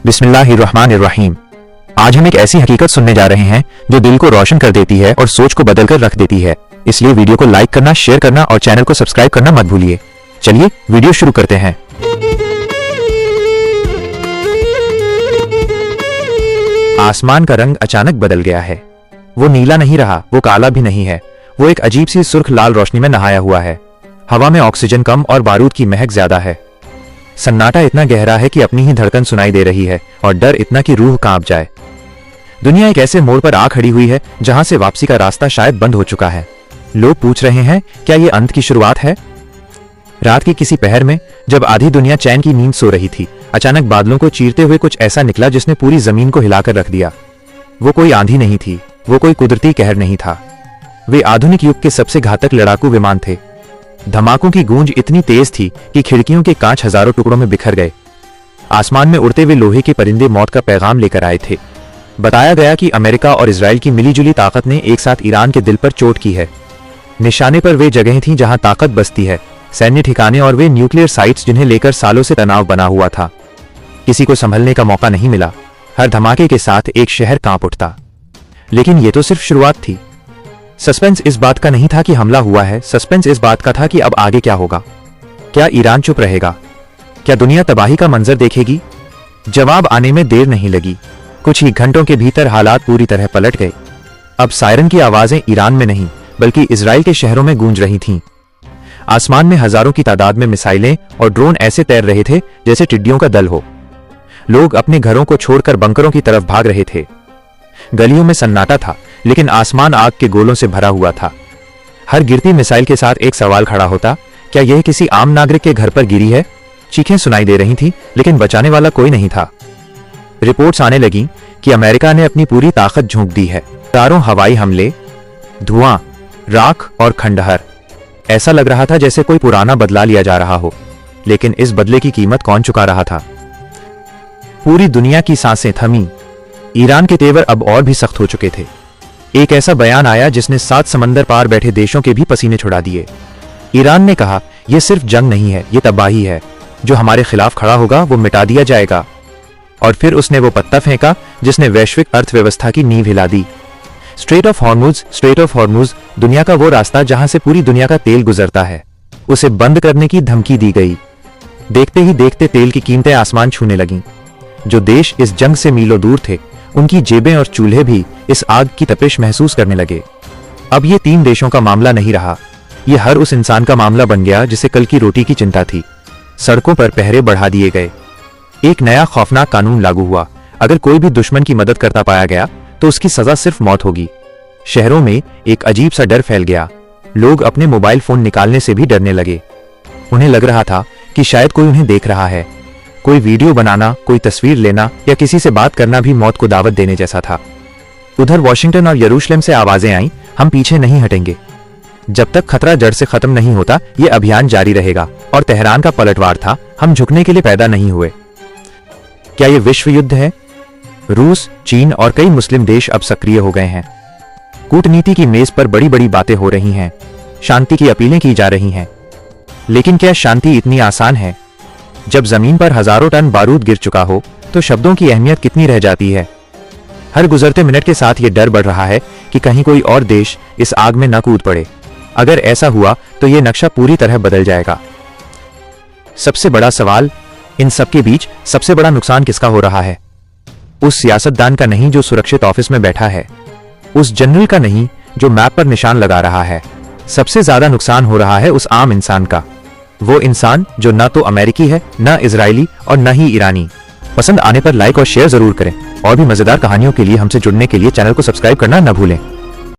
बिस्मिल्लाहिर्रहमानिर्रहीम। आज हम एक ऐसी हकीकत सुनने जा रहे हैं जो दिल को रोशन कर देती है और सोच को बदलकर रख देती है। इसलिए वीडियो को लाइक करना, शेयर करना और चैनल को सब्सक्राइब करना मत भूलिए। चलिए वीडियो शुरू करते हैं। आसमान का रंग अचानक बदल गया है। वो नीला नहीं रहा, वो काला भी नहीं है, वो एक अजीब सी सुर्ख लाल रोशनी में नहाया हुआ है। हवा में ऑक्सीजन कम और बारूद की महक ज्यादा है। सन्नाटा इतना गहरा है कि अपनी ही धड़कन सुनाई दे रही है और डर इतना कि रूह कांप जाए। दुनिया एक ऐसे मोड़ पर आ खड़ी हुई है जहां से वापसी का रास्ता शायद बंद हो चुका है। लोग पूछ रहे हैं, क्या ये अंत की शुरुआत है? रात की किसी पहर में जब आधी दुनिया चैन की नींद सो रही थी, अचानक बादलों को चीरते हुए कुछ ऐसा निकला जिसने पूरी जमीन को हिलाकर रख दिया। वो कोई आंधी नहीं थी, वो कोई कुदरती कहर नहीं था। वे आधुनिक युग के सबसे घातक लड़ाकू विमान थे। धमाकों की गूंज इतनी तेज थी कि खिड़कियों के कांच हजारों टुकड़ों में बिखर गए। आसमान में उड़ते हुए लोहे के परिंदे मौत का पैगाम लेकर आए थे। बताया गया कि अमेरिका और इजराइल की मिलीजुली ताकत ने एक साथ ईरान के दिल पर चोट की है। निशाने पर वे जगहें थीं जहां ताकत बसती है, सैन्य ठिकाने और वे न्यूक्लियर साइट्स जिन्हें लेकर सालों से तनाव बना हुआ था। किसी को संभलने का मौका नहीं मिला। हर धमाके के साथ एक शहर कांप उठता। लेकिन ये तो सिर्फ शुरुआत थी। सस्पेंस इस बात का नहीं था कि हमला हुआ है, सस्पेंस इस बात का था कि अब आगे क्या होगा। क्या ईरान चुप रहेगा? क्या दुनिया तबाही का मंजर देखेगी? जवाब आने में देर नहीं लगी। कुछ ही घंटों के भीतर हालात पूरी तरह पलट गए। अब सायरन की आवाजें ईरान में नहीं बल्कि इजराइल के शहरों में गूंज रही थीं। आसमान में हजारों की तादाद में मिसाइलें और ड्रोन ऐसे तैर रहे थे जैसे टिड्डियों का दल हो। लोग अपने घरों को छोड़कर बंकरों की तरफ भाग रहे थे। गलियों में सन्नाटा था, लेकिन आसमान आग के गोलों से भरा हुआ था। हर गिरती मिसाइल के साथ एक सवाल खड़ा होता, क्या यह किसी आम नागरिक के घर पर गिरी है? चीखें सुनाई दे रही थीं, लेकिन बचाने वाला कोई नहीं था। रिपोर्ट्स आने लगीं कि अमेरिका ने अपनी पूरी ताकत झोंक दी है। हजारों हवाई हमले, धुआं, राख और खंडहर। ऐसा लग रहा था जैसे कोई पुराना बदला लिया जा रहा हो। लेकिन इस बदले की कीमत कौन चुका रहा था? पूरी दुनिया की सांसें थमी। ईरान के तेवर अब और भी सख्त हो चुके थे। एक ऐसा बयान आया जिसने 7 समंदर पार बैठे देशों के भी पसीने छुड़ा दिए। ईरान ने कहा, यह सिर्फ जंग नहीं है, यह तबाही है। जो हमारे खिलाफ खड़ा होगा वो मिटा दिया जाएगा। और फिर उसने वो पत्ता फेंका जिसने वैश्विक अर्थव्यवस्था की नींव हिला दी। स्ट्रेट ऑफ हॉर्मुज, दुनिया का वो रास्ता जहां से पूरी दुनिया का तेल गुजरता है, उसे बंद करने की धमकी दी गई। देखते ही देखते तेल की कीमतें आसमान छूने लगीं। जो देश इस जंग से मीलों दूर थे, उनकी जेबें और चूल्हे भी इस आग की तपिश महसूस करने लगे। अब ये 3 देशों का मामला नहीं रहा, ये हर उस इंसान का मामला बन गया जिसे कल की रोटी की चिंता थी। सड़कों पर पहरे बढ़ा दिए गए। एक नया खौफनाक कानून लागू हुआ। अगर कोई भी दुश्मन की मदद करता पाया गया तो उसकी सजा सिर्फ मौत होगी। शहरों में एक अजीब सा डर फैल गया। लोग अपने मोबाइल फोन निकालने से भी डरने लगे। उन्हें लग रहा था कि शायद कोई उन्हें देख रहा है। कोई वीडियो बनाना, कोई तस्वीर लेना या किसी से बात करना भी मौत को दावत देने जैसा था। उधर वॉशिंगटन और यरूशलेम से आवाजें आईं, हम पीछे नहीं हटेंगे। जब तक खतरा जड़ से खत्म नहीं होता, ये अभियान जारी रहेगा। और तेहरान का पलटवार था, हम झुकने के लिए पैदा नहीं हुए। क्या ये विश्व युद्ध है? रूस, चीन और कई मुस्लिम देश अब सक्रिय हो गए हैं। कूटनीति की मेज पर बड़ी बड़ी बातें हो रही हैं, शांति की अपीलें की जा रही हैं। लेकिन क्या शांति इतनी आसान है? जब जमीन पर हजारों टन बारूद गिर चुका हो तो शब्दों की अहमियत कितनी रह जाती है। हर गुजरते मिनट के साथ यह डर बढ़ रहा है कि कहीं कोई और देश इस आग में न कूद पड़े। अगर ऐसा हुआ तो यह नक्शा पूरी तरह बदल जाएगा। सबसे बड़ा सवाल, इन सबके बीच सबसे बड़ा नुकसान किसका हो रहा है? उस सियासतदान का नहीं जो सुरक्षित ऑफिस में बैठा है, उस जनरल का नहीं जो मैप पर निशान लगा रहा है। सबसे ज्यादा नुकसान हो रहा है उस आम इंसान का। वो इंसान जो न तो अमेरिकी है, न इजरायली और न ही ईरानी। पसंद आने पर लाइक और शेयर जरूर करें। और भी मजेदार कहानियों के लिए हमसे जुड़ने के लिए चैनल को सब्सक्राइब करना न भूलें।